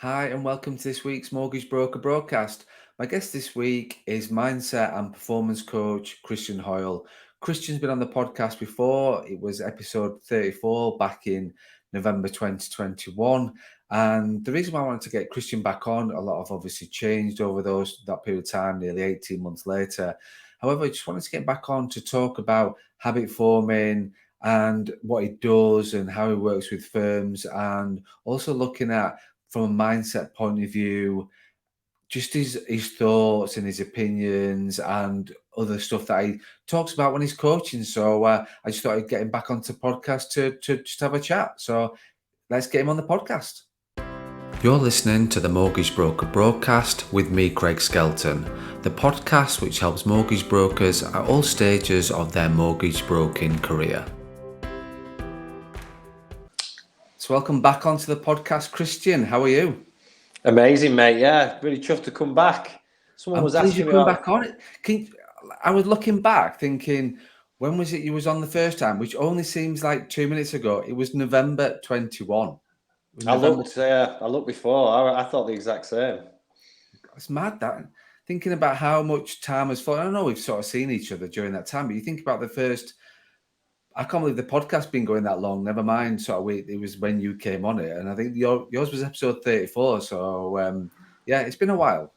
Hi, and welcome to this week's Mortgage Broker broadcast. My guest this week is mindset and performance coach Christian Hoyle. Christian's been on the podcast before. It was episode 34 back in November 2021. And the reason why I wanted to get Christian back on, a lot of obviously changed over that period of time, nearly 18 months later. However, I just wanted to get back on to talk about habit forming and what he does and how he works with firms, and also looking at, from a mindset point of view, just his thoughts and his opinions and other stuff that he talks about when he's coaching. So I just thought I'd get him back onto the podcast to just have a chat. So let's get him on the podcast. You're listening to the Mortgage Broker broadcast with me, Craig Skelton, the podcast which helps mortgage brokers at all stages of their mortgage broking career. So welcome back onto the podcast, Christian. How are you? Amazing, mate. Yeah, really chuffed to come back. Someone was asking me about back on it. I was looking back, thinking, when was it you was on the first time? Which only seems like 2 minutes ago. It was November 21. I looked before. I thought the exact same. It's mad that thinking about how much time has flown. I know we've sort of seen each other during that time, but you think about the first. I can't believe the podcast's been going that long. Never mind, it was when you came on it, and I think yours was episode 34. So yeah, it's been a while.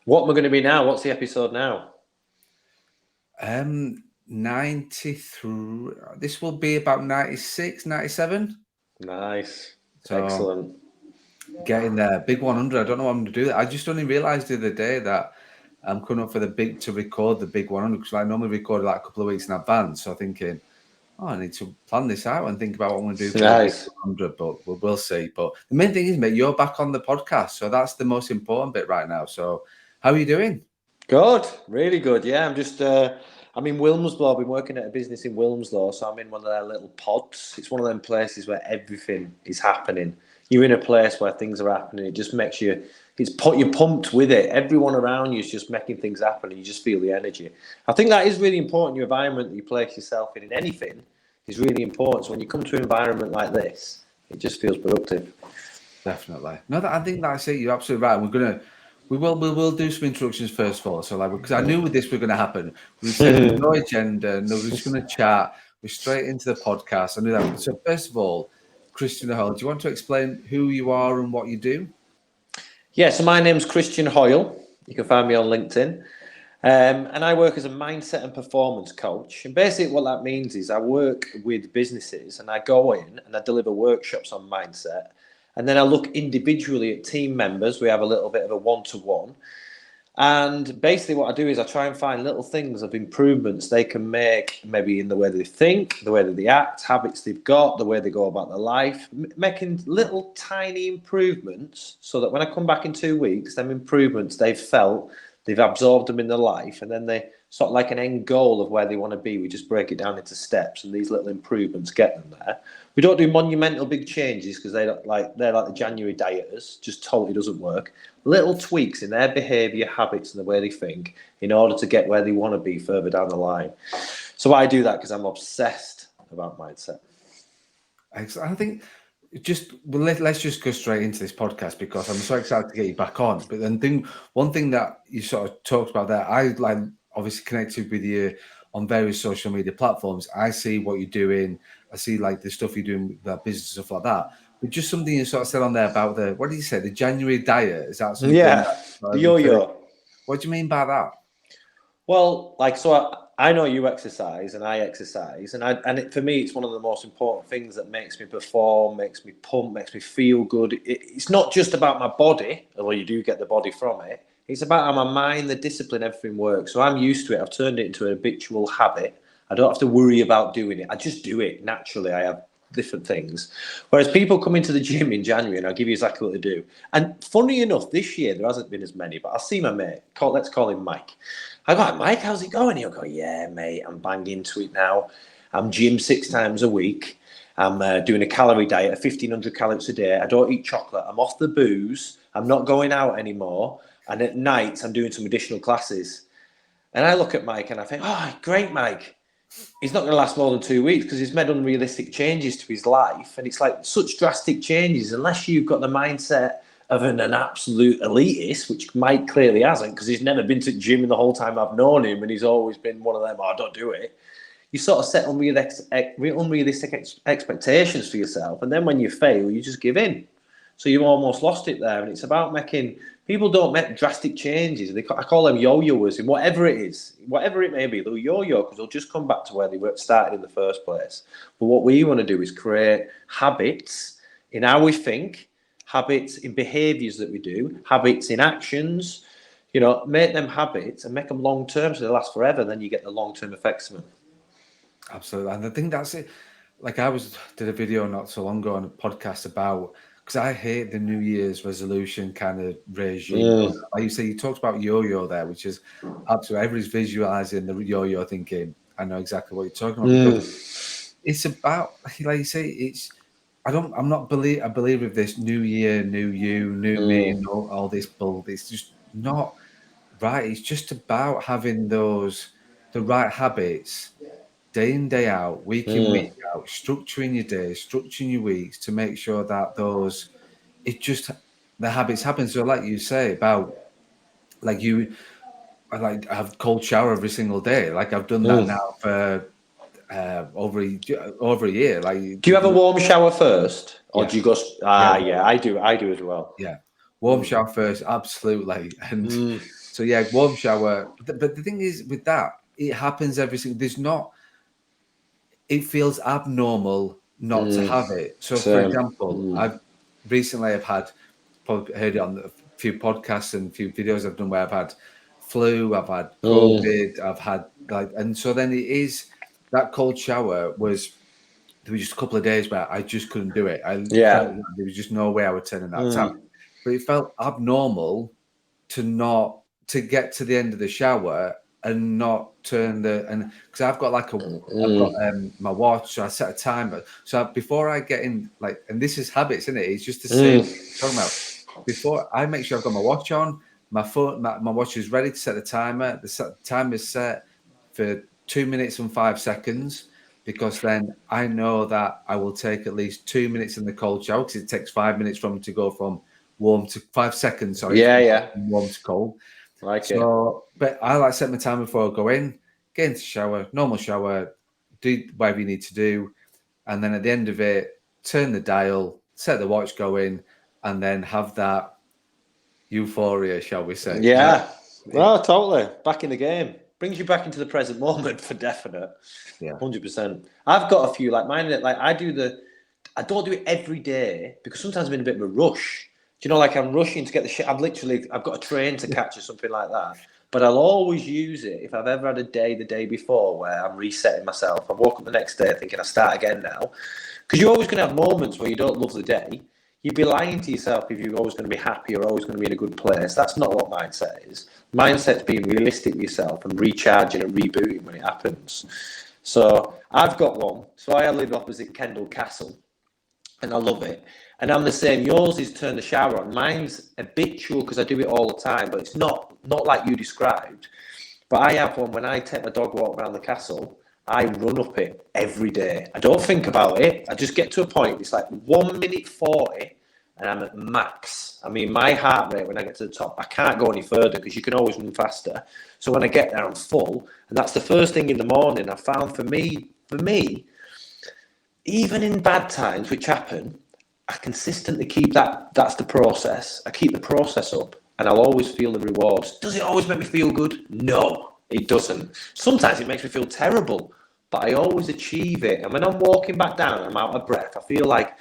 What am I going to be now? What's the episode now? 93. This will be about 96, 97. Nice. So, excellent. Getting there. Big 100. I don't know what I'm going to do. I just only realised the other day that I'm coming up to record the big 100, because I normally record like a couple of weeks in advance. So I'm thinking, I need to plan this out and think about what I'm going to do for the big 100, but we'll see. But the main thing is, mate, you're back on the podcast. So that's the most important bit right now. So how are you doing? Good. Really good. Yeah, I'm just... I'm in Wilmslow. I've been working at a business in Wilmslow, so I'm in one of their little pods. It's one of them places where everything is happening. You're in a place where things are happening. It just makes you... You're pumped with it. Everyone around you is just making things happen, and you just feel the energy. I think that is really important. Your environment that you place yourself in anything is really important. So when you come to an environment like this, it just feels productive. Definitely. No, I think that's it. You're absolutely right. We will do some introductions first of all. So because I knew this was going to happen. We said no agenda, no, we're just going to chat. We're straight into the podcast. I knew that. So first of all, Christian Hoyle, do you want to explain who you are and what you do? Yeah, so my name's Christian Hoyle. You can find me on LinkedIn. And I work as a mindset and performance coach. And basically what that means is I work with businesses and I go in and I deliver workshops on mindset. And then I look individually at team members. We have a little bit of a one-to-one. And basically what I do is I try and find little things of improvements they can make, maybe in the way they think, the way that they act, habits they've got, the way they go about their life, making little tiny improvements so that when I come back in 2 weeks, them improvements they've felt, they've absorbed them in their life, and then they sort of like an end goal of where they want to be. We just break it down into steps, and these little improvements get them there. We don't do monumental big changes because they're like the January dieters, just totally doesn't work. Little tweaks in their behaviour, habits, and the way they think in order to get where they want to be further down the line. So I do that because I'm obsessed about mindset. I think let's just go straight into this podcast because I'm so excited to get you back on. But then one thing that you sort of talked about there, I like obviously connected with you on various social media platforms. I see what you're doing. I see like the stuff you're doing with that business, stuff like that. But just something you sort of said on there about what did you say? The January diet? Is that something? Yeah, the yo-yo. What do you mean by that? Well, I know you exercise and I exercise, and for me, it's one of the most important things that makes me perform, makes me pump, makes me feel good. It's not just about my body, although you do get the body from it. It's about how my mind, the discipline, everything works. So I'm used to it. I've turned it into an habitual habit. I don't have to worry about doing it. I just do it naturally. I have different things. Whereas people come into the gym in January, and I'll give you exactly what they do. And funny enough, this year there hasn't been as many, but I'll see my mate. Let's call him Mike. I go, Mike, how's it going? He'll go, yeah, mate, I'm banging into it now. I'm gym 6 times a week. I'm doing a calorie diet, 1,500 calories a day. I don't eat chocolate. I'm off the booze. I'm not going out anymore. And at night, I'm doing some additional classes. And I look at Mike and I think, oh, great, Mike. He's not going to last more than 2 weeks because he's made unrealistic changes to his life. And it's like such drastic changes. Unless you've got the mindset of an absolute elitist, which Mike clearly hasn't, because he's never been to the gym in the whole time I've known him, and he's always been one of them, oh, don't do it. You sort of set unrealistic expectations for yourself, and then when you fail, you just give in. So you've almost lost it there, and it's about making... People don't make drastic changes. I call them yo-yoers, and whatever it is, whatever it may be, they'll yo-yo because they'll just come back to where they started in the first place. But what we want to do is create habits in how we think, habits in behaviours that we do, habits in actions, make them habits and make them long-term so they last forever. Then you get the long-term effects of them. Absolutely. And I think that's it. Like I did a video not so long ago on a podcast about, because I hate the New Year's resolution kind of regime. Like you say, you talked about yo-yo there, which is absolutely, everybody's visualizing the yo-yo thinking, I know exactly what you're talking about. Because it's about, like you say, I'm not a believer of this new year, new you, new me, and all this bull. It's just not right. It's just about having the right habits day in, day out, week in, week out, structuring your days, structuring your weeks to make sure that the habits happen. So like you say about, like I have cold shower every single day. Like I've done that now for over a year. Like, do you have a warm shower first, or do you go? Yeah, I do as well. Yeah, warm shower first, absolutely. And so warm shower. But the thing is with that, it happens every single. There's not. It feels abnormal not to have it. So, for example, I've had probably heard it on a few podcasts and a few videos I've done where I've had flu, I've had COVID, I've had and so then it is that cold shower was. There was just a couple of days where I just couldn't do it. Felt like there was just no way I would turn in that tap. But it felt abnormal to get to the end of the shower and not turn because I've got my watch, so I set a timer. So before I get in, and this is habits, isn't it? It's just the same talking about. Before I make sure I've got my watch on, my phone, my watch is ready to set the timer. The timer is set for 2 minutes and 5 seconds. Because then I know that I will take at least 2 minutes in the cold shower because it takes 5 minutes from to go from warm to 5 seconds. Sorry, warm to cold. But I set my time before I go in, get into the shower, normal shower, do whatever you need to do, and then at the end of it, turn the dial, set the watch going, and then have that euphoria, shall we say? Yeah, well, totally back in the game. Brings you back into the present moment for definite. Yeah, 100%. I've got a few like mine. Like I don't do it every day because sometimes I'm in a bit of a rush. Do you know, like I'm rushing to get the shit. I've got a train to catch or something like that. But I'll always use it if I've ever had a day the day before where I'm resetting myself. I woke up the next day thinking I start again now. Because you're always going to have moments where you don't love the day. You'd be lying to yourself if you're always going to be happy or always going to be in a good place. That's not what mindset is. Mindset's being realistic with yourself and recharging and rebooting when it happens. So I've got one. So I live opposite Kendal Castle and I love it. And I'm the same. Yours is turn the shower on. Mine's habitual because I do it all the time, but it's not like you described. But I have one when I take my dog walk around the castle. I run up it every day. I don't think about it. I just get to a point. It's like 1 minute 40 and I'm at max. I mean, my heart rate when I get to the top, I can't go any further because you can always run faster. So when I get there, I'm full. And that's the first thing in the morning I found for me, even in bad times, which happen, I consistently keep that. That's the process. I keep the process up and I'll always feel the rewards. Does it always make me feel good? No, it doesn't. Sometimes it makes me feel terrible. But I always achieve it. And when I'm walking back down, I'm out of breath. I feel like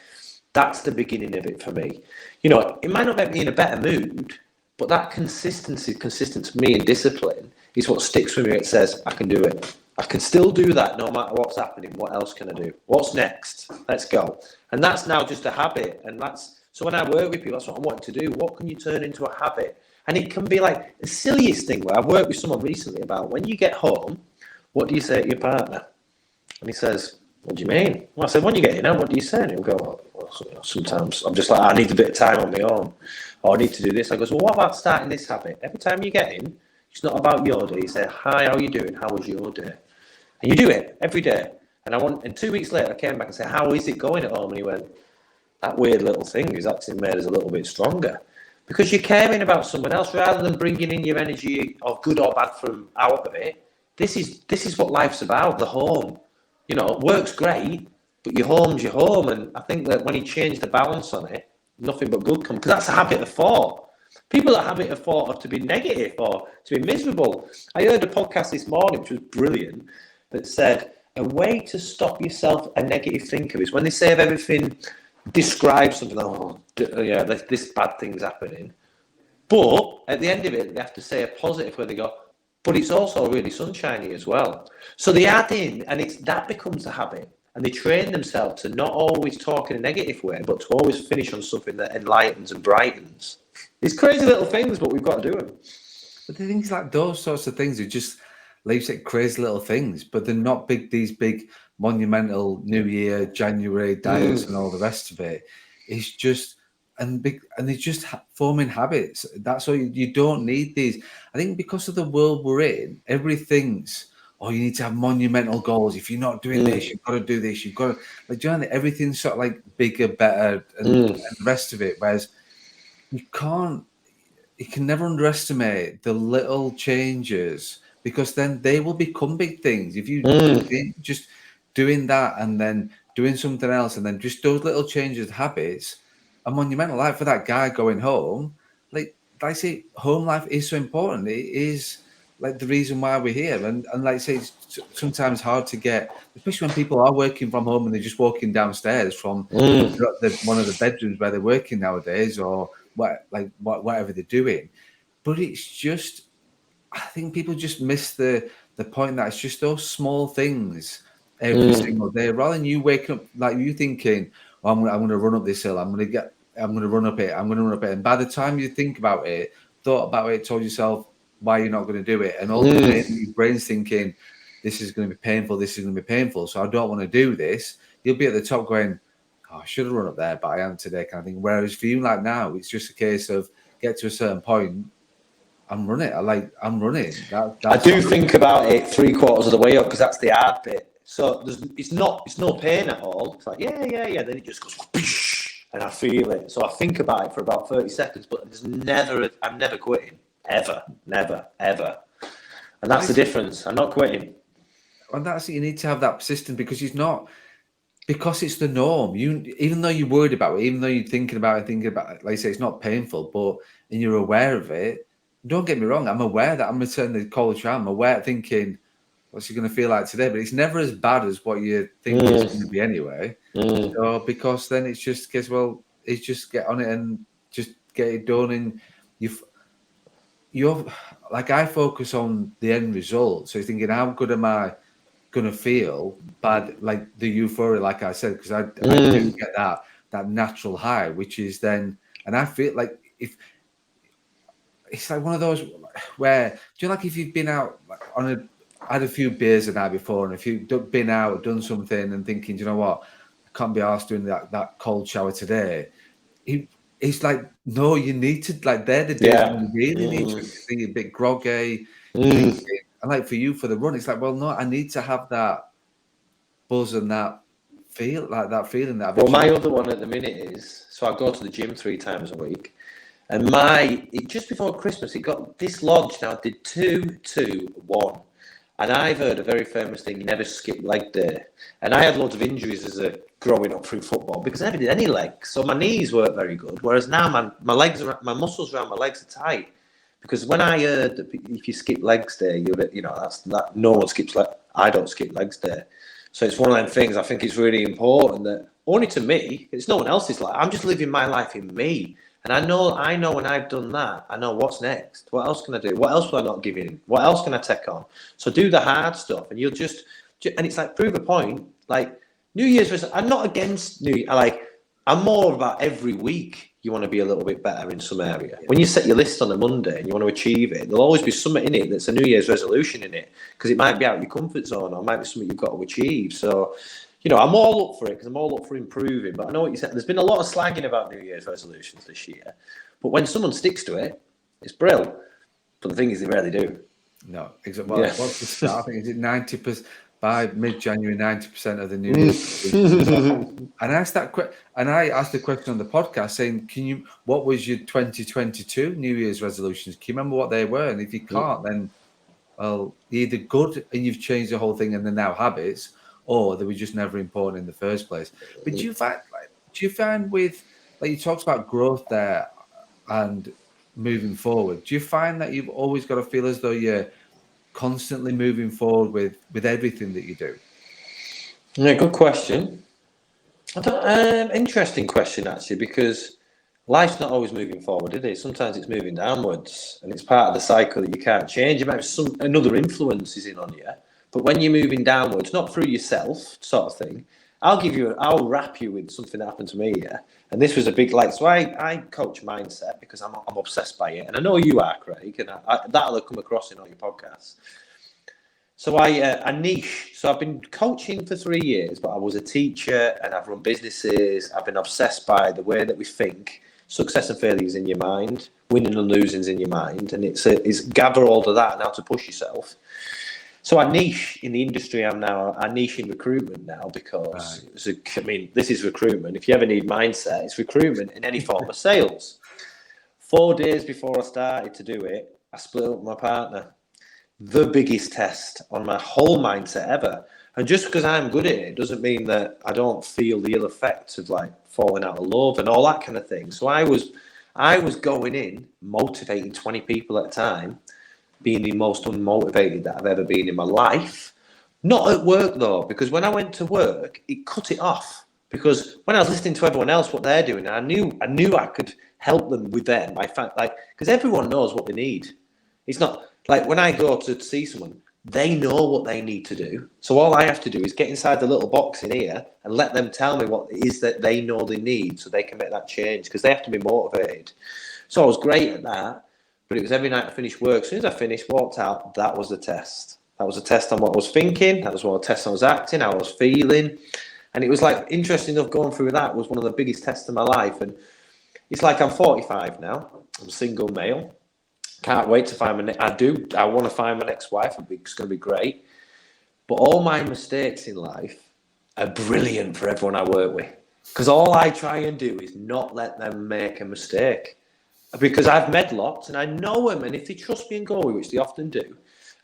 that's the beginning of it for me. You know, it might not make me in a better mood, but that consistent to me and discipline is what sticks with me. It says, I can do it. I can still do that no matter what's happening. What else can I do? What's next? Let's go. And that's now just a habit. And so when I work with people, that's what I'm wanting to do. What can you turn into a habit? And it can be like the silliest thing where I've worked with someone recently about when you get home, what do you say to your partner? And he says, what do you mean? Well, I said, when you get in, what do you say? And he'll go, well, sometimes I'm just like, I need a bit of time on my own. Or I need to do this. I goes, well, what about starting this habit? Every time you get in, it's not about your day. You say, hi, how are you doing? How was your day? And you do it every day. And 2 weeks later, I came back and said, how is it going at home? And he went, that weird little thing is actually made us a little bit stronger. because you're caring about someone else rather than bringing in your energy of good or bad from out of it. This is what life's about, the home. You know, work's great, but your home's your home. And I think that when you change the balance on it, nothing but good comes, because that's a habit of thought. People that habit of thought are to be negative or to be miserable. I heard a podcast this morning, which was brilliant, that said a way to stop yourself a negative thinker is when they say of everything, describe something, oh, yeah, this bad thing's happening. But at the end of it, they have to say a positive where they go, but it's also really sunshiny as well. So they add in, and that becomes a habit. And they train themselves to not always talk in a negative way, but to always finish on something that enlightens and brightens. It's crazy little things, but we've got to do them. But the things like those sorts of things are just, like you said, crazy little things, but they're not these big monumental New Year, January diets and all the rest of it. It's just, and they're just forming habits. That's all. You don't need these. I think because of the world we're in, everything's, oh, you need to have monumental goals. If you're not doing this, you've got to do this. You've got to, like, do you know, everything's sort of like bigger, better, and the rest of it. Whereas you can never underestimate the little changes, because then they will become big things. If you just doing that and then doing something else, and then just those little changes, habits, are monumental. Like for that guy going home, like I say, home life is so important. It is like the reason why we're here. And like I say, it's sometimes hard to get, especially when people are working from home and they're just walking downstairs from one of the bedrooms where they're working nowadays, or whatever they're doing. But it's just, I think people just miss the point that it's just those small things every single day, rather than you waking up like you thinking, oh, I'm going to run up this hill, I'm going to run up it, and by the time you think about it, thought about it, told yourself why you're not going to do it, and all the day your brain's thinking, this is going to be painful, so I don't want to do this. You'll be at the top going, oh, I should have run up there, but I am today, kind of thing. Whereas for you, like now, it's just a case of get to a certain point, I'm running. I'm running. I do think about it 3/4 of the way up, because that's the hard bit. So it's no pain at all. It's like, yeah. Then it just goes, and I feel it. So I think about it for about 30 seconds, but I'm never quitting. Ever. Never, ever. And that's the difference. I'm not quitting. And that's it. You need to have that persistence, because because it's the norm. Even though you're worried about it, even though you're thinking about it, like I say, it's not painful, and you're aware of it. Don't get me wrong, I'm aware that I'm returning the college. I'm aware, thinking, what's it going to feel like today? But it's never as bad as what you think it's going to be anyway. So, because then it's just, guess, well, it's just get on it and just get it done. And you're like, I focus on the end result. So you're thinking, how good am I going to feel? Bad, like the euphoria, like I said, because I do get that natural high, which is then, and I feel like it's like one of those where, do you like if you've been out had a few beers the night before, and if you've been out, done something, and thinking, do you know what, I can't be asked doing that cold shower today. It's like, no, you need to, like, they're the days when you really need to be a bit groggy. And like for you, for the run, it's like, well, no, I need to have that buzz and that feeling that. Well, my other one at the minute is, so I go to the gym 3 times a week. And just before Christmas, it got dislodged. Now I did 2, 2, 1. And I've heard a very famous thing, you never skip leg day. And I had loads of injuries as growing up through football, because I never did any legs. So my knees weren't very good. Whereas now my muscles around my legs are tight. Because when I heard that if you skip legs day, that no one skips I don't skip legs day. So it's one of them things. I think it's really important that only to me, it's no one else's life. I'm just living my life in me. And I know when I've done that, I know what's next. What else can I do? What else will I not give in? What else can I take on? So do the hard stuff, and you'll just and it's like, prove a point. Like New Year's, I'm not against New Year. I'm more about every week you want to be a little bit better in some area. When you set your list on a Monday and you want to achieve it, there'll always be something in it that's a New Year's resolution in it, because it might be out of your comfort zone, or it might be something you've got to achieve. So, I'm all up for it, because I'm all up for improving. But I know what you said. There's been a lot of slagging about New Year's resolutions this year. But when someone sticks to it, it's brilliant. But the thing is, they rarely do. No, exactly. Well, what's the start? I think is it 90%? by mid-January, 90% of the New Year's resolutions. And I asked the question on the podcast saying, what was your 2022 New Year's resolutions? Can you remember what they were? And if you can't, then, well, either good and you've changed the whole thing and they're now habits, or they were just never important in the first place. But do you find with, like you talked about growth there and moving forward, do you find that you've always got to feel as though you're constantly moving forward with everything that you do? Yeah, good question. Interesting question, actually, because life's not always moving forward, is it? Sometimes it's moving downwards, and it's part of the cycle that you can't change. It might have another influence is in on you, but when you're moving downwards, not through yourself, sort of thing. I'll wrap you with something that happened to me here, and this was a big so I coach mindset because I'm obsessed by it, and I know you are, Craig, and that'll come across in all your podcasts. So I niche. So I've been coaching for 3 years, but I was a teacher and I've run businesses. I've been obsessed by the way that we think. Success and failure is in your mind. Winning and losing is in your mind. And it's gather all of that now to push yourself. So I niche in the industry I'm now. I niche in recruitment now because, this is recruitment. If you ever need mindset, it's recruitment in any form of sales. 4 days before I started to do it, I split up with my partner. The biggest test on my whole mindset ever. And just because I'm good at it doesn't mean that I don't feel the ill effects of like falling out of love and all that kind of thing. So I was going in motivating 20 people at a time, being the most unmotivated that I've ever been in my life. Not at work though, because when I went to work, it cut it off. Because when I was listening to everyone else, what they're doing, I knew I could help them with them. I found because everyone knows what they need. It's not like when I go to see someone, they know what they need to do. So all I have to do is get inside the little box in here and let them tell me what it is that they know they need so they can make that change because they have to be motivated. So I was great at that, but it was every night I finished work. As soon as I finished, walked out, that was the test. That was a test on what I was thinking. That was what a test I was acting, how I was feeling. And it was like, interesting enough, going through that was one of the biggest tests of my life. And it's like I'm 45 now. I'm a single male. Can't wait to find I want to find my next wife. It's going to be great. But all my mistakes in life are brilliant for everyone I work with. Because all I try and do is not let them make a mistake. Because I've met lots and I know them. And if they trust me and go with, which they often do.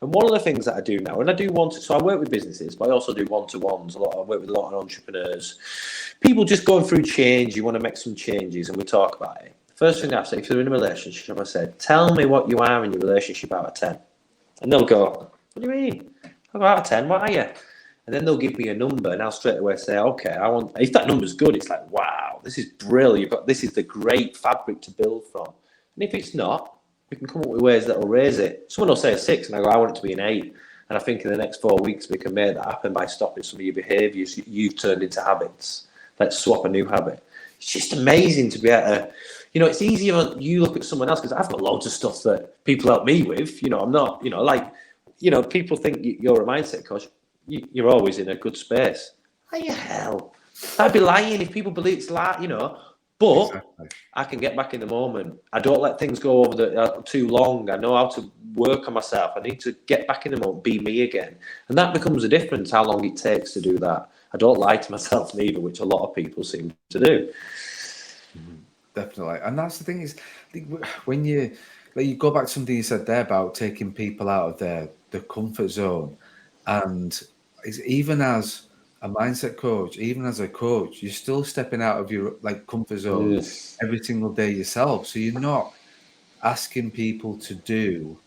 And one of the things that I do now, and I do so I work with businesses, but I also do one-to-ones. I work with a lot of entrepreneurs. People just going through change. You want to make some changes and we talk about it. First thing I say, if they're in a relationship, I said, tell me what you are in your relationship out of 10. And they'll go, what do you mean? I'll go, out of 10, what are you? And then they'll give me a number and I'll straight away say, okay, if that number's good, it's like, wow, this is brilliant. This is the great fabric to build from. And if it's not, we can come up with ways that will raise it. Someone will say a 6 and I go, I want it to be an 8. And I think in the next 4 weeks, we can make that happen by stopping some of your behaviours you've turned into habits. Let's swap a new habit. It's just amazing to be able to, it's easier when you look at someone else because I've got loads of stuff that people help me with. I'm not, people think you're a mindset coach. You're always in a good space. How the hell? I'd be lying if people believe it's like, but exactly. I can get back in the moment. I don't let things go over too long. I know how to work on myself. I need to get back in the moment, be me again. And that becomes a difference, how long it takes to do that. I don't lie to myself neither, which a lot of people seem to do. Definitely. And that's the thing is, when you go back to something you said there about taking people out of their comfort zone, and even as a mindset coach, even as a coach, you're still stepping out of your comfort zone every single day yourself. So you're not asking people to do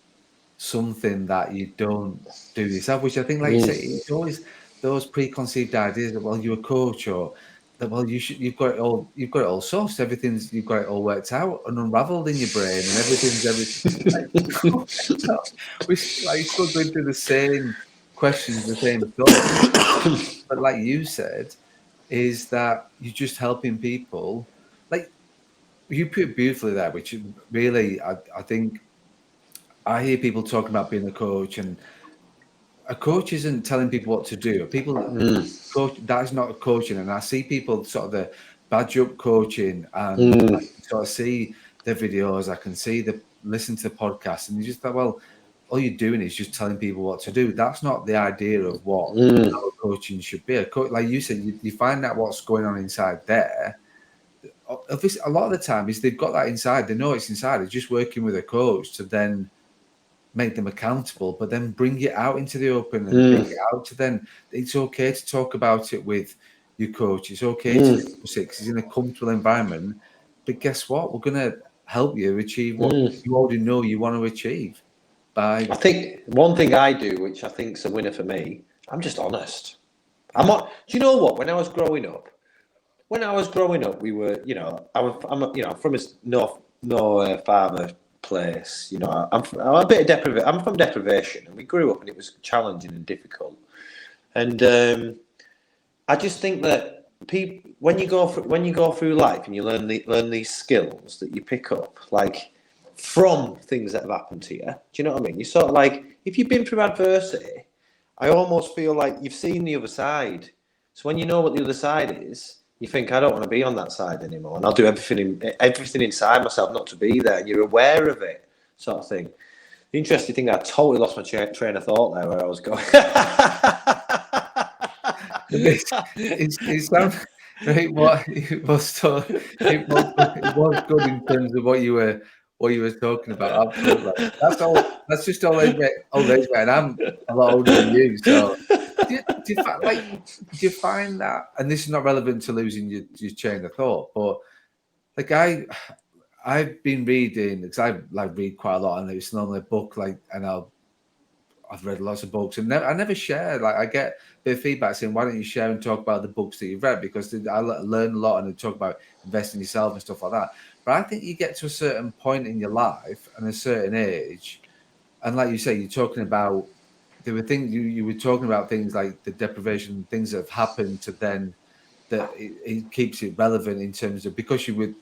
something that you don't do yourself, which I think, like you say, it's always those preconceived ideas that, well, you're a coach, or that, well, you've got it all sourced, you've got it all worked out and unraveled in your brain, and everything's we're still going through the same questions, the same thoughts. But like you said, is that you're just helping people. Like you put it beautifully there, which really, I think I hear people talking about being a coach, and a coach isn't telling people what to do. Coach, that is not coaching. And I see people sort of the badge up coaching, and I can sort of see the videos, I can see listen to the podcasts, and you just thought, well, all you're doing is just telling people what to do. That's not the idea of what our coaching should be. Like you said, you find out what's going on inside there. Obviously, a lot of the time is they've got that inside. They know it's inside. They're just working with a coach to then make them accountable, but then bring it out into the open and bring it out to them. It's okay to talk about it with your coach. It's okay to discuss it because it's in a comfortable environment. But guess what? We're going to help you achieve what you already know you want to achieve. I think one thing I do, which I think is a winner for me, I'm just honest. I'm not. Do you know what? When I was growing up, we were, I'm from no farmer place. I'm a bit of deprivation. I'm from deprivation, and we grew up, and it was challenging and difficult. And I just think that people, when you go through life and you learn these skills that you pick up, like from things that have happened to you. Do you know what I mean? You sort of like, if you've been through adversity, I almost feel like you've seen the other side. So when you know what the other side is, you think, I don't want to be on that side anymore, and I'll do everything inside myself not to be there. And you're aware of it, sort of thing. The interesting thing, I totally lost my train of thought there where I was going. it was good in terms of what you were talking about. Absolutely, that's just all age, and I'm a lot older than you. So, do you find that? And this is not relevant to losing your chain of thought, but like I've been reading because I read quite a lot, and it's normally a book and I've read lots of books, and I never share. Like, I get a bit of feedback saying, "Why don't you share and talk about the books that you've read?" Because I learn a lot, and they talk about investing in yourself and stuff like that. But I think you get to a certain point in your life and a certain age, and like you say, you're talking about there were things you were talking about things like the deprivation, things that have happened to then that it keeps it relevant in terms of because you've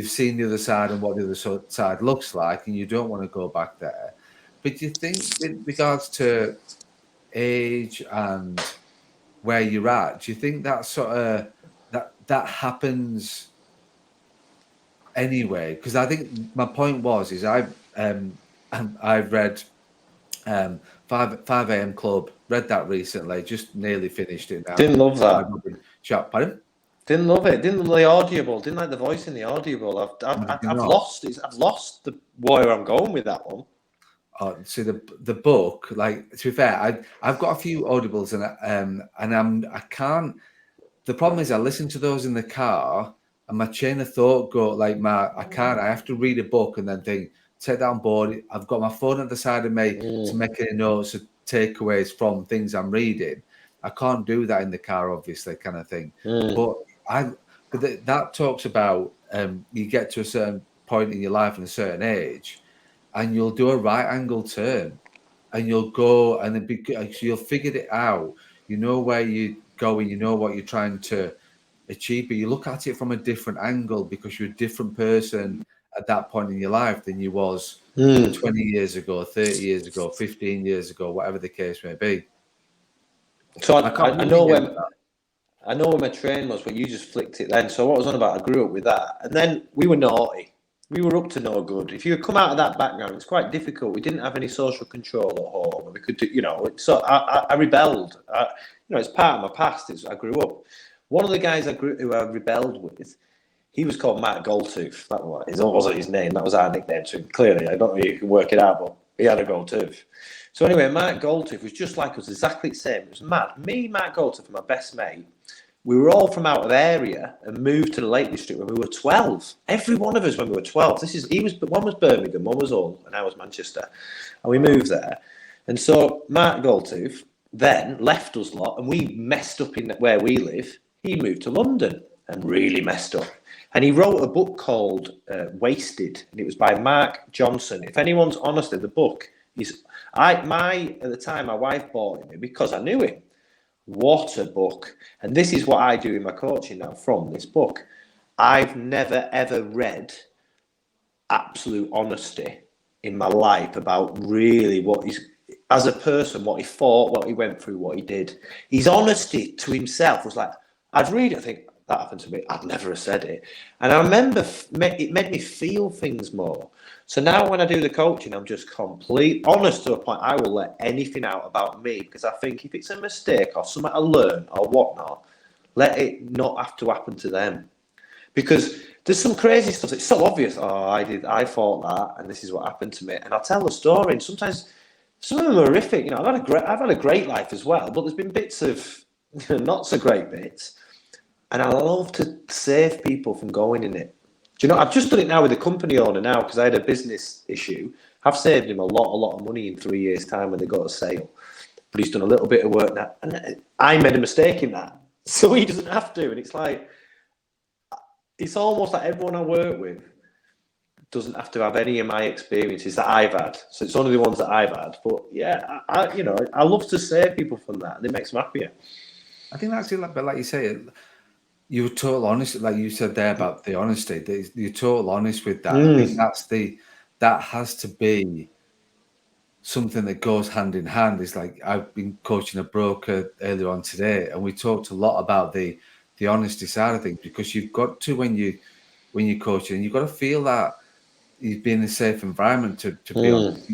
seen the other side and what the other side looks like, and you don't want to go back there. But do you think, with regards to age and where you're at, do you think that sort of that happens anyway? Because I think my point is I've read 5 a.m. Club. Read that recently. Just nearly finished it now. Didn't love that. Pardon? Didn't love it. Didn't love the audible. Didn't like the voice in the audible. I've lost it. I've lost where I'm going with that one. So the book, like, to be fair, I've got a few audibles and I can't. The problem is I listen to those in the car and my chain of thought I can't. I have to read a book and then take that on board. I've got my phone at the side of me to make any notes or takeaways from things I'm reading. I can't do that in the car, obviously, kind of thing. But that talks about you get to a certain point in your life and a certain age, and you'll do a right angle turn, and you'll go and then you'll figure it out. You know where you're going. You know what you're trying to achieve, but you look at it from a different angle because you're a different person at that point in your life than you was 20 years ago, 30 years ago, 15 years ago, whatever the case may be. So I know where my train was, but you just flicked it then. So what I was on about, I grew up with that. And then we were naughty. We were up to no good. If you come out of that background, it's quite difficult. We didn't have any social control at home. We could do, so I rebelled. It's part of my past. I grew up. One of the guys who I rebelled with, he was called Matt Goldtooth. That wasn't his name. That was our nickname to him. Clearly, I don't know if you can work it out, but he had a gold tooth. So anyway, Matt Goldtooth was just like us, exactly the same. It was mad. Me, Matt Goldtooth, and my best mate, we were all from out of area and moved to the Lake District when we were 12. Every one of us when we were 12. One was Birmingham, one was Hull, and I was Manchester. And we moved there. And so Matt Goldtooth then left us lot, and we messed up in where we live. He moved to London and really messed up. And he wrote a book called Wasted, and it was by Mark Johnson. If anyone's honest, the book is at the time my wife bought it because I knew him. What a book. And this is what I do in my coaching now from this book. I've never ever read absolute honesty in my life about really what he's as a person, what he thought, what he went through, what he did. His honesty to himself was like, I'd read it, I think, that happened to me, I'd never have said it. And I remember it made me feel things more. So now when I do the coaching, I'm just complete honest to a point. I will let anything out about me because I think if it's a mistake or something I learn or whatnot, let it not have to happen to them. Because there's some crazy stuff. It's so obvious. Oh, I thought that, and this is what happened to me. And I'll tell the story. And sometimes some of them are horrific. You know, I've had a great life as well, but there's been bits of not so great bits. And I love to save people from going in it. Do you know? I've just done it now with a company owner now because I had a business issue. I've saved him a lot of money in 3 years' time when they got a sale. But he's done a little bit of work now, and I made a mistake in that, so he doesn't have to. And it's like, it's almost like everyone I work with doesn't have to have any of my experiences that I've had. So it's only the ones that I've had. But yeah, I love to save people from that, and it makes them happier. I think that's it. But like you say, you're total honest. Like you said there about the honesty, you're total honest with that. I think that has to be something that goes hand in hand. It's like I've been coaching a broker earlier on today, and we talked a lot about the honesty side of things, because you've got to, when you're coaching, you've got to feel that you've been in a safe environment to be honest.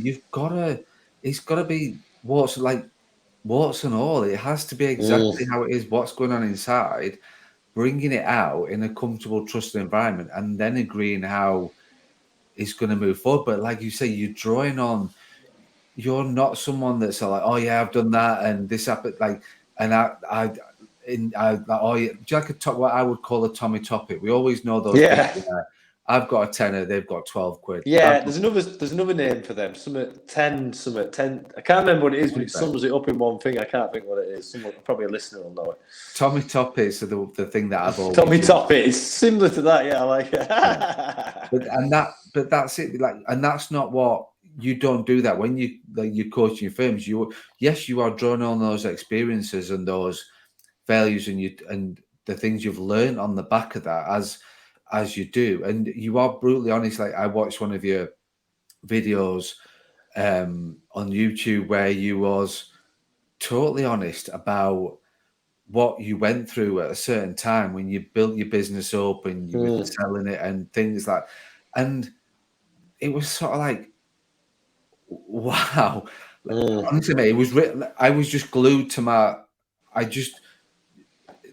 It's got to be warts and all. It has to be exactly how it is, what's going on inside, bringing it out in a comfortable, trusted environment, and then agreeing how it's going to move forward. But like you say, you're drawing on. You're not someone that's like, oh yeah, I've done that and this happened, like, and oh yeah, do you like what I would call a Tommy Topic? We always know those people where I've got a tenner, they've got 12 quid. Yeah, there's another name for them. Some at 10. I can't remember what it is, but it sums it up in one thing. I can't think what it is. Someone, probably a listener will know it. Tommy Toppets are the thing that I've always Tommy Toppet is similar to that. Yeah, I like it. Yeah. But that's it. Like, and that's not what you don't do that when you're coaching your firms. You are drawing on those experiences and those values and the things you've learned on the back of that as you do, and you are brutally honest. Like, I watched one of your videos on YouTube where you was totally honest about what you went through at a certain time when you built your business up and you were selling it and things like, and it was sort of like, wow. Honestly, mate, it was I was just glued to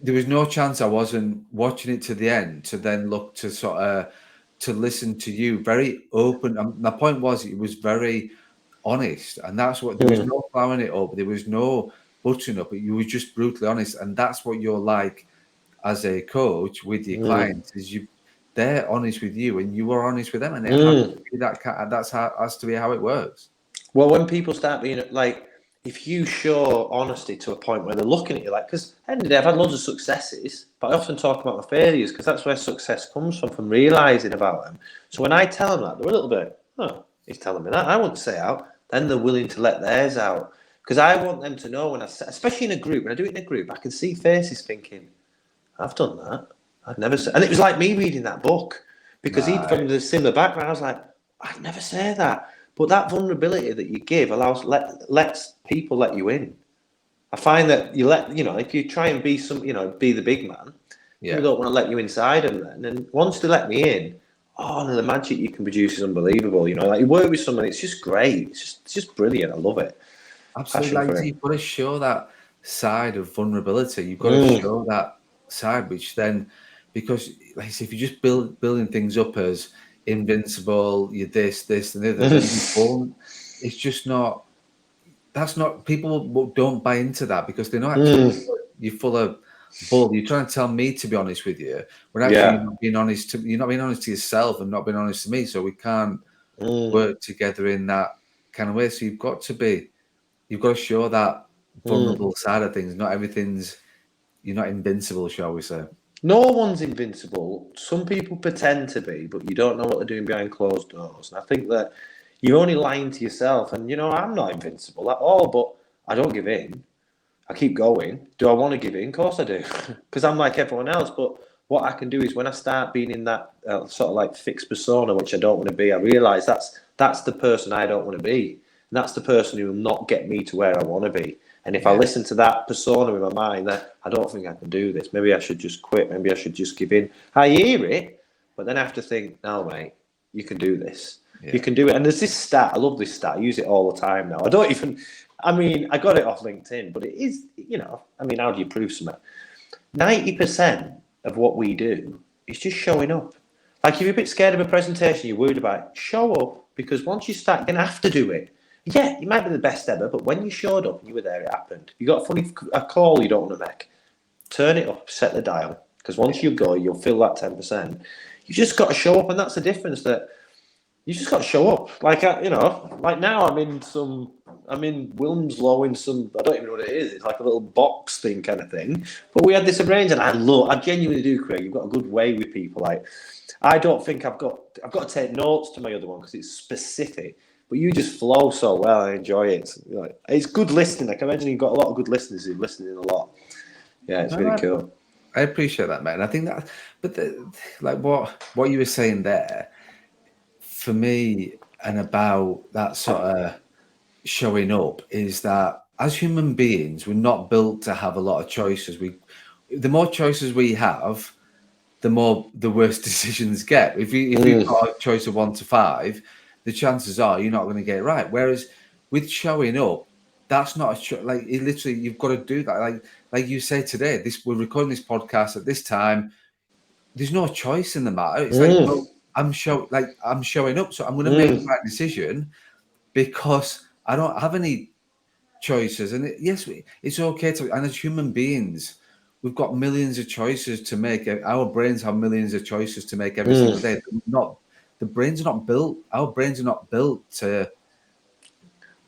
there was no chance I wasn't watching it to the end to then look to sort of to listen to you. Very open. My point was, it was very honest, and that's what, there was no flowering it up, there was no buttering up. You were just brutally honest, and that's what you're like as a coach with your clients. Is they're honest with you, and you are honest with them, and it has to be has to be how it works. Well, when people start being like, if you show honesty to a point where they're looking at you like, because at the end of the day, I've had loads of successes, but I often talk about my failures because that's where success comes from realizing about them. So when I tell them that, they're a little bit, oh, he's telling me that, I want to say out. Then they're willing to let theirs out, because I want them to know, when especially in a group, when I do it in a group, I can see faces thinking, I've done that. I've never said, and it was like me reading that book, because he, from the similar background, I was like, I'd never say that. But that vulnerability that you give lets people let you in. I find that if you try and be be the big man, people don't want to let you inside them. And then once they let me in, the magic you can produce is unbelievable. Like, you work with someone, it's just great. It's just brilliant. I love it. Absolutely. Like, you've got to show that side of vulnerability. You've got to show that side, which then, because like I say, if you just building things up as invincible, you're this and the other, it's just not. That's not, people don't buy into that, because they're not actually. You're full of bull. You're trying to tell me to be honest with you, when actually you're not being honest to yourself and not being honest to me. So we can't work together in that kind of way. So you've got to show that vulnerable side of things. You're not invincible, shall we say. No one's invincible. Some people pretend to be, but you don't know what they're doing behind closed doors. And I think that you're only lying to yourself. And, I'm not invincible at all, but I don't give in. I keep going. Do I want to give in? Of course I do, because I'm like everyone else. But what I can do is, when I start being in that sort of like fixed persona, which I don't want to be, I realise that's the person I don't want to be. And that's the person who will not get me to where I want to be. And if I listen to that persona in my mind, that I don't think I can do this. Maybe I should just quit. Maybe I should just give in. I hear it, but then I have to think, no, mate, you can do this. Yeah. You can do it. And there's this stat. I love this stat. I use it all the time now. I got it off LinkedIn, but it is, how do you prove something? 90% of what we do is just showing up. Like if you're a bit scared of a presentation, you're worried about it, show up, because once you start, you're going to have to do it. Yeah, you might be the best ever, but when you showed up and you were there, it happened. You got a call you don't want to make. Turn it up, set the dial, because once you go, you'll feel that 10%. You just got to show up, and that's the difference. That you just got to show up. Like now I'm in Wilmslow in some, I don't even know what it is. It's like a little box thing kind of thing. But we had this arranged, and I genuinely do, Craig. You've got a good way with people. Like, I don't think I've got to take notes to my other one because it's specific. But you just flow so well. I enjoy it. It's good listening. I can imagine you've got a lot of good listeners who listen in a lot. Yeah, it's really cool. I appreciate that, man. I think that, but what you were saying there, for me, and about that sort of showing up, is that as human beings, we're not built to have a lot of choices. The more choices we have, the worse decisions get. If you've got a choice of 1 to 5, the chances are you're not going to get it right. Whereas with showing up, that's not literally you've got to do that. Like you say today, we're recording this podcast at this time. There's no choice in the matter. It's I'm showing up, so I'm going to make the right decision because I don't have any choices. And it's okay to. And as human beings, we've got millions of choices to make. Our brains have millions of choices to make every single day. The brains are not built. Our brains are not built to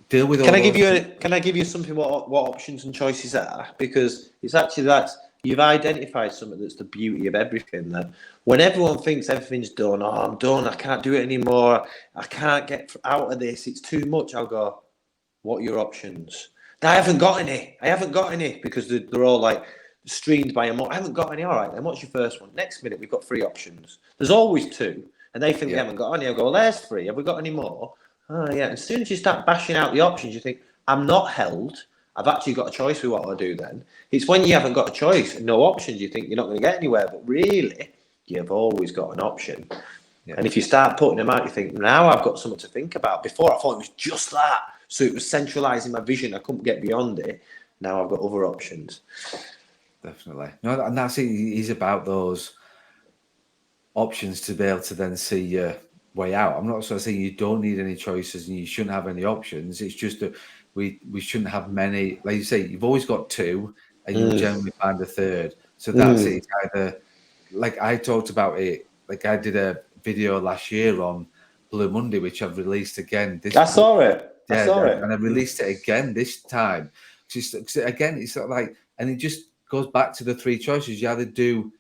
deal with. Can I give you something? What options and choices are? Because it's actually that you've identified something that's the beauty of everything. That when everyone thinks everything's done, I'm done. I can't do it anymore. I can't get out of this. It's too much. I'll go. What are your options? I haven't got any because they're all like streamed by emotion. I haven't got any. All right, then what's your first one? Next minute, we've got 3 options. There's always 2. And they think we haven't got any. I'll go, well, there's 3. Have we got any more? Oh, yeah. As soon as you start bashing out the options, you think, I'm not held. I've actually got a choice with what I do then. It's when you haven't got a choice and no options, you think you're not going to get anywhere. But really, you've always got an option. Yeah. And if you start putting them out, you think, now I've got something to think about. Before, I thought it was just that. So it was centralising my vision. I couldn't get beyond it. Now I've got other options. Definitely. No, and that's it. It's about those options to be able to then see your way out. I'm not sort of saying you don't need any choices and you shouldn't have any options. It's just that we shouldn't have many. Like you say, you've always got 2 and you'll generally find a 3rd. So that's it. It's either, like I talked about it, like I did a video last year on Blue Monday, which I've released again. I saw it. And I released it again this time. Again, it's like, and it just goes back to the 3 choices. You either do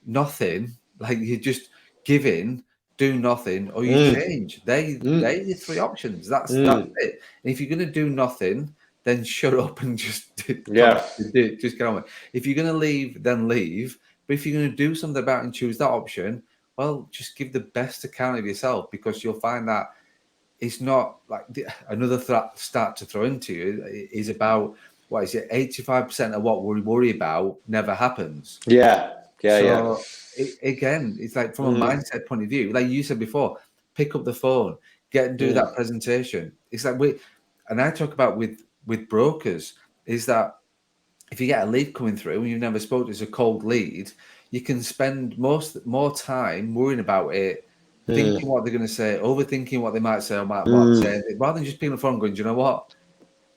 nothing, like you just give in, do nothing, or you change. They're your 3 options. That's it. And if you're going to do nothing, then shut up and just just get on with it. If you're going to leave, then leave. But if you're going to do something about it and choose that option, well, just give the best account of yourself, because you'll find that it's not like another stat to throw into you is about, what is it? 85% of what we worry about never happens. Again, it's like from a mindset point of view, like you said before, pick up the phone, get and do that presentation. It's like and I talk about with brokers, is that if you get a lead coming through and you've never spoken, it's a cold lead, you can spend more time worrying about it, thinking what they're going to say, overthinking what they might say or might not say, rather than just picking the phone and going, do you know what?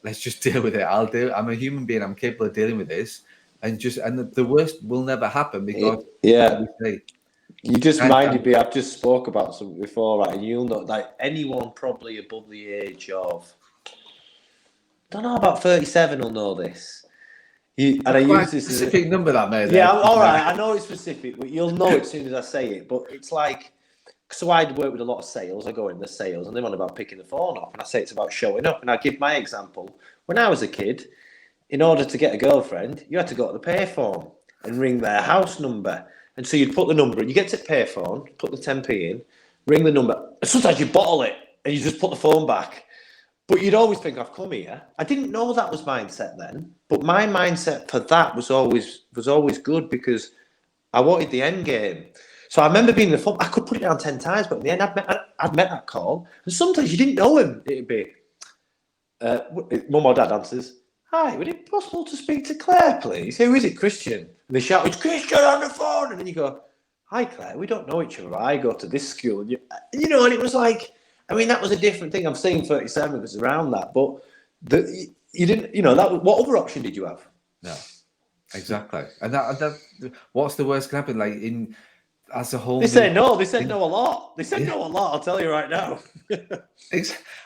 Let's just deal with it. I'm a human being. I'm capable of dealing with this. And the worst will never happen, because you just reminded me. I've just spoke about something before, right? And you'll know, like anyone probably above the age of, don't know, about 37 will know this. And I use this specific number that made. Yeah, all right. I know it's specific, but you'll know it as soon as I say it. But it's like, so I work with a lot of sales. I go in the sales, and they're on about picking the phone up, and I say it's about showing up. And I give my example. When I was a kid, in order to get a girlfriend, you had to go to the payphone and ring their house number. And so you'd put the number in, you get to the payphone, put the 10p in, ring the number. And sometimes you bottle it and you just put the phone back. But you'd always think, I've come here. I didn't know that was mindset then, but my mindset for that was always good because I wanted the end game. So I remember being in the football. I could put it down 10 times, but in the end, I'd met that call. And sometimes you didn't know him. It'd be, mum or dad answers, "Hi, would it be possible to speak to Claire, please? Who is it, Christian?" And they shout, "It's Christian on the phone." And then you go, "Hi, Claire, we don't know each other. I go to this school." And and it was like, I mean, that was a different thing. I'm saying 37 because around that, but you didn't, what other option did you have? No, exactly. And that what's the worst can happen? Like as a whole, They say no. They said no a lot. They said no a lot. I'll tell you right now.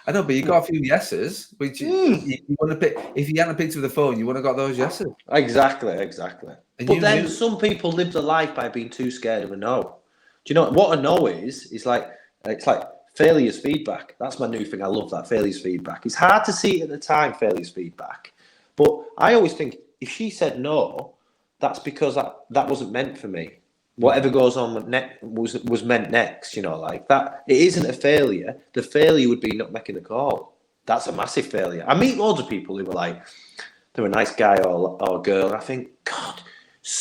I know, but you got a few yeses, which you want to pick. If you hadn't picked up the phone, you would have got those yeses. Exactly. And But then some people live their life by being too scared of a no. Do you know what a no is? It's like failure's feedback. That's my new thing. I love that, failure's feedback. It's hard to see at the time, failure's feedback. But I always think if she said no, that's because that wasn't meant for me. Whatever goes on was meant next, like that. It isn't a failure. The failure would be not making the call. That's a massive failure. I meet loads of people who were like, they're a nice guy or girl. And I think, God,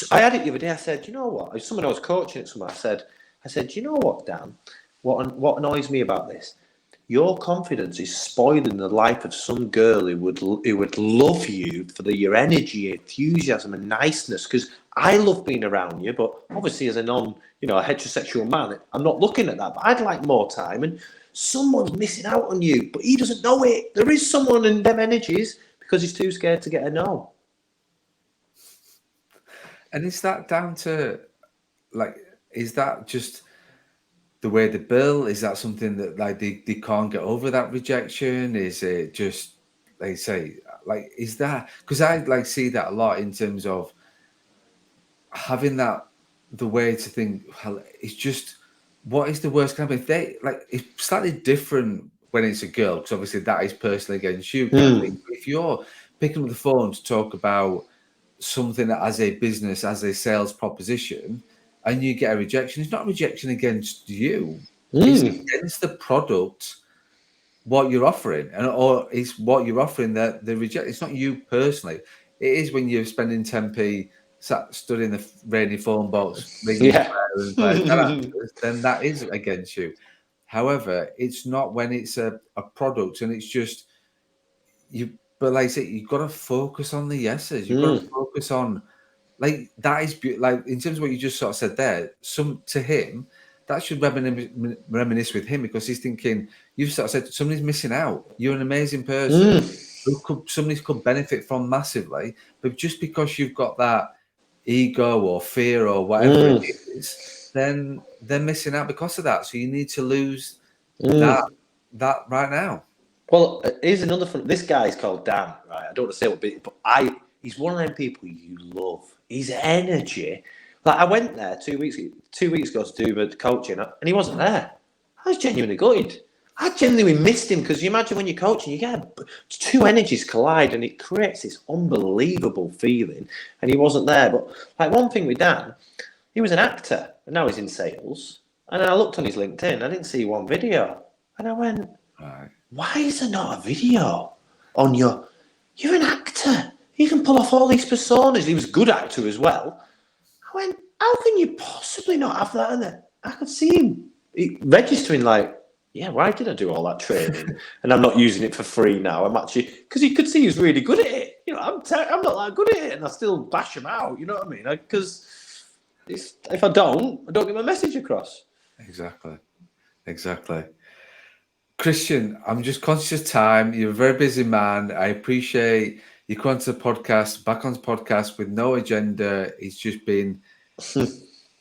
I had it the other day. I said, you know what? Someone I was coaching at someone, I said, you know what, Dan? What annoys me about this? Your confidence is spoiling the life of some girl who would love you for your energy, enthusiasm, and niceness. Because I love being around you, but obviously as a a heterosexual man, I'm not looking at that. But I'd like more time, and someone's missing out on you, but he doesn't know it. There is someone in them energies because he's too scared to get a no. And is that down to is that just the way they bill? Is that something that they can't get over that rejection? Is it just they say is that because I see that a lot in terms of having that the way to think, well, it's just what is the worst kind of if they it's slightly different when it's a girl, because obviously that is personally against you kind of thing. If you're picking up the phone to talk about something as a business, as a sales proposition, and you get a rejection, it's not a rejection against you. It's against the product, what you're offering, or it's what you're offering that the reject. It's not you personally. It is when you're spending 10p stood in the rainy phone box ringing then that is against you. However, it's not when it's a product and it's just you. But like I say, you've got to focus on the yeses. You've got to focus on that is in terms of what you just sort of said there. To him, that should reminisce with him because he's thinking you've sort of said somebody's missing out. You're an amazing person somebody could benefit from massively, but just because you've got that ego or fear or whatever it is, then they're missing out because of that. So you need to lose that right now. Well, here's another fun. This guy's called Dan, right? I don't want to say what, but he's one of them people you love. His energy. Like I went there 2 weeks ago to do the coaching, and he wasn't there. I was genuinely gutted. I genuinely missed him because you imagine when you're coaching, you get two energies collide, and it creates this unbelievable feeling. And he wasn't there. But like one thing with Dan, he was an actor, and now he's in sales. And then I looked on his LinkedIn, I didn't see one video, and I went, Right. Why is there not a video on your? You're an actor. You can pull off all these personas. He was a good actor as well. I went, how can you possibly not have that in there? I could see him registering why did I do all that training? And I'm not using it for free now. I'm actually, because you could see he was really good at it. I'm not that good at it, and I still bash him out. You know what I mean? Because if I don't get my message across. Exactly. Christian, I'm just conscious of time. You're a very busy man. I appreciate you coming to the podcast, back on the podcast with no agenda. It's just been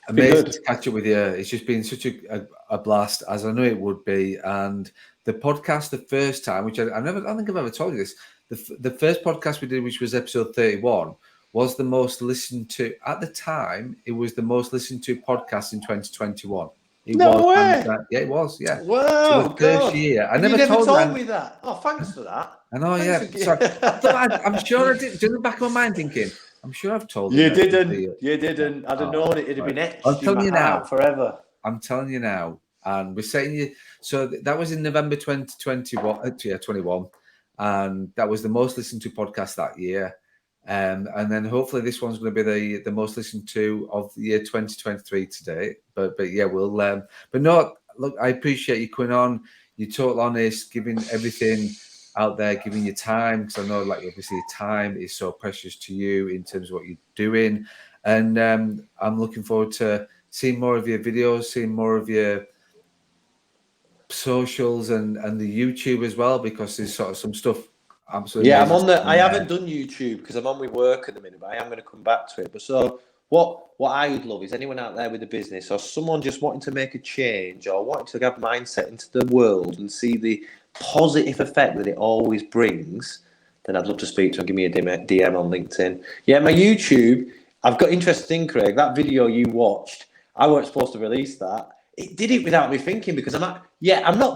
amazing to catch up with you. It's just been such a blast, as I know it would be. And the podcast, the first time, which I don't think I've ever told you this, the first podcast we did, which was episode 31, was the most listened to, at the time, it was the most listened to podcast in 2021. No way. Yeah, it was. Yeah. Wow. So the first year. I never told me that. Oh, thanks for that. I know, yeah. So I'm sure I did. Do you know the back of my mind thinking, I'm sure I've told you. You didn't. I'd have known it'd have been etched. I'm telling you now. Forever. I'm telling you now. And we're saying you. So that was in November 2021. 21. and that was the most listened to podcast that year. And then hopefully this one's going to be the most listened to of the year 2023 today. But yeah, we'll. But no, look, I appreciate you coming on. You're totally honest, giving everything out there, giving your time, because I know, like, obviously time is so precious to you in terms of what you're doing. And I'm looking forward to seeing more of your videos, seeing more of your socials and the YouTube as well, because there's sort of some stuff absolutely Yeah, amazing. I haven't done YouTube because I'm on with work at the minute, but I am going to come back to it. But so what I would love is anyone out there with a business or someone just wanting to make a change or wanting to have mindset into the world and see the positive effect that it always brings, then I'd love to speak to them. Give me a DM on LinkedIn. Yeah, my YouTube, I've got interesting, Craig. That video you watched, I weren't supposed to release that. It did it without me thinking, because I'm not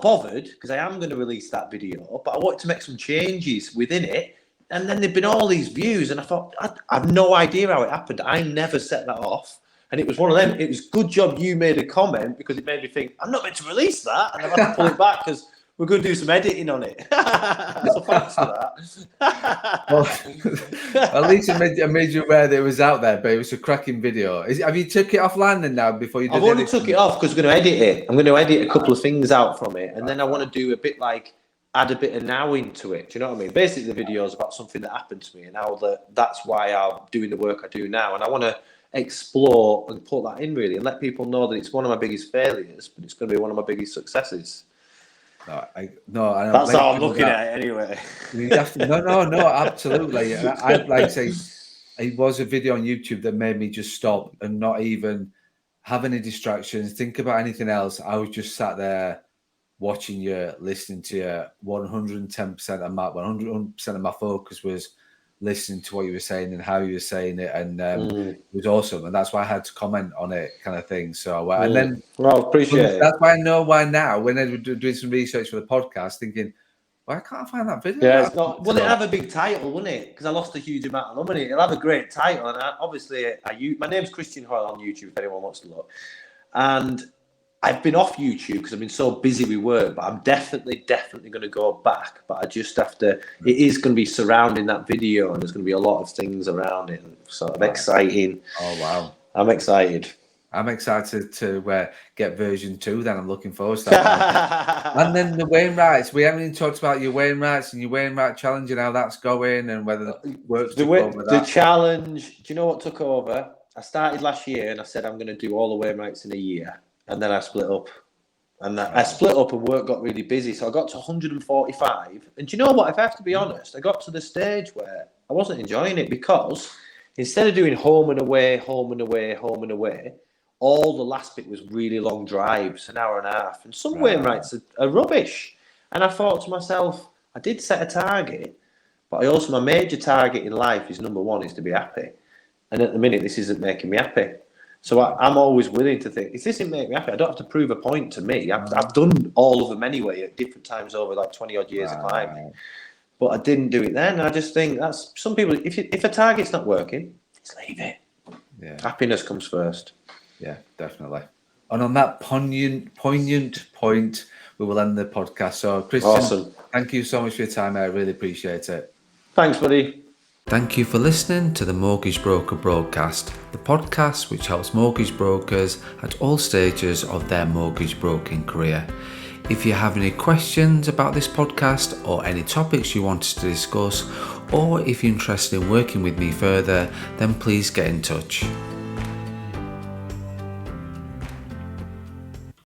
bothered, because I am going to release that video, but I wanted to make some changes within it. And then there've been all these views, and I thought, I have no idea how it happened. I never set that off. And it was one of them. It was good job you made a comment, because it made me think, I'm not meant to release that. And I've had to pull it back because we're going to do some editing on it. So thanks for that. Well, at least I made you aware that it was out there, but it was a cracking video. Have you took it off landing now before you did it? I've only took it off because we're going to edit it. I'm going to edit a couple of things out from it. And then I want to do a bit like, add a bit of now into it. Do you know what I mean? Basically, the video is about something that happened to me, and how that's why I'm doing the work I do now. And I want to explore and put that in, really, and let people know that it's one of my biggest failures, but it's going to be one of my biggest successes. That's how I'm looking at it anyway. No, absolutely. I'd like to say it was a video on YouTube that made me just stop and not even have any distractions, think about anything else. I was just sat there watching you, listening to you. 110% of my focus was listening to what you were saying and how you were saying it, and it was awesome. And that's why I had to comment on it, kind of thing. So and then, appreciate it. That's why I know why now, when I was doing some research for the podcast, thinking, why can't I find that video? Yeah, it's not. Well, it'll have a big title, wouldn't it? Because I lost a huge amount of money. It'll have a great title, and my name's Christian Hoyle on YouTube. If anyone wants to look, and I've been off YouTube because I've been so busy with work, but I'm definitely going to go back. But I just have to. It is going to be surrounding that video, and there's going to be a lot of things around it. Sort of exciting. Oh wow! I'm excited. I'm excited to get version 2. Then I'm looking forward to that. And then the Wainwrights. We haven't even talked about your Wainwrights and your Wainwright challenge and how that's going, and whether it works. The challenge. Do you know what took over? I started last year, and I said I'm going to do all the Wainwrights in a year. And then I split up. And work got really busy. So I got to 145. And do you know what? If I have to be honest, I got to the stage where I wasn't enjoying it, because instead of doing home and away, all the last bit was really long drives, an hour and a half. And some Wainwrights are rubbish. And I thought to myself, I did set a target, but my major target in life is, number one, is to be happy. And at the minute, this isn't making me happy. So I'm always willing to think, if this didn't make me happy, I don't have to prove a point to me. I've done all of them anyway at different times over like 20 odd years of climbing. But I didn't do it then. I just think that's some people, if a target's not working, just leave it. Yeah. Happiness comes first. Yeah, definitely. And on that poignant point, we will end the podcast. So Christian, awesome. Thank you so much for your time. I really appreciate it. Thanks, buddy. Thank you for listening to the Mortgage Broker Broadcast, the podcast which helps mortgage brokers at all stages of their mortgage broking career. If you have any questions about this podcast or any topics you want us to discuss, or if you're interested in working with me further, then please get in touch.